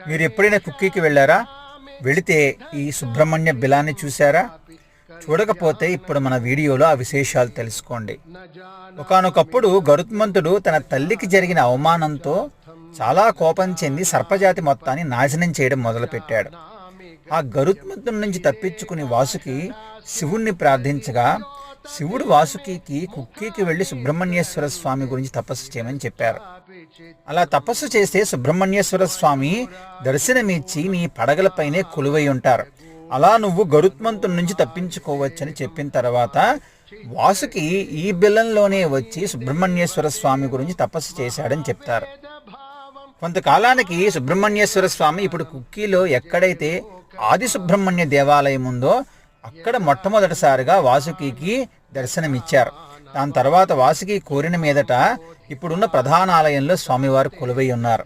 మీరు ఎప్పుడైనా కుక్కీకి వెళ్ళారా? వెళితే ఈ సుబ్రహ్మణ్య బిలాన్ని చూశారా? చూడకపోతే ఇప్పుడు మన వీడియోలో ఆ విశేషాలు తెలుసుకోండి. ఒకానొకప్పుడు గరుత్మంతుడు తన తల్లికి జరిగిన అవమానంతో చాలా కోపం చెంది సర్పజాతి మొత్తాన్ని నాశనం చేయడం మొదలుపెట్టాడు. ఆ గరుత్మంతుడి నుంచి తప్పించుకుని వాసుకి శివుణ్ణి ప్రార్థించగా శివుడు వాసుకి కుక్కీకి వెళ్లి సుబ్రహ్మణ్యేశ్వర స్వామి గురించి తపస్సు చేయమని చెప్పారు. అలా తపస్సు చేస్తే సుబ్రహ్మణ్యేశ్వర స్వామి దర్శనమిచ్చి నీ పడగలపైనే కొలువై ఉంటారు. అలా నువ్వు గరుత్మంతుడి నుంచి తప్పించుకోవచ్చని చెప్పిన తర్వాత వాసుకి ఈ బిల్లంలోనే వచ్చి సుబ్రహ్మణ్యేశ్వర స్వామి గురించి తపస్సు చేశాడని చెప్తారు. కొంతకాలానికి సుబ్రహ్మణ్యేశ్వర స్వామి ఇప్పుడు కుక్కీలో ఎక్కడైతే ఆది సుబ్రహ్మణ్య దేవాలయం ఉందో అక్కడ మొట్టమొదటిసారిగా వాసుకి దర్శనమిచ్చారు. దాని తర్వాత వాసుకి కోరిన మీదట ఇప్పుడున్న ప్రధాన ఆలయంలో స్వామివారు కొలువై ఉన్నారు.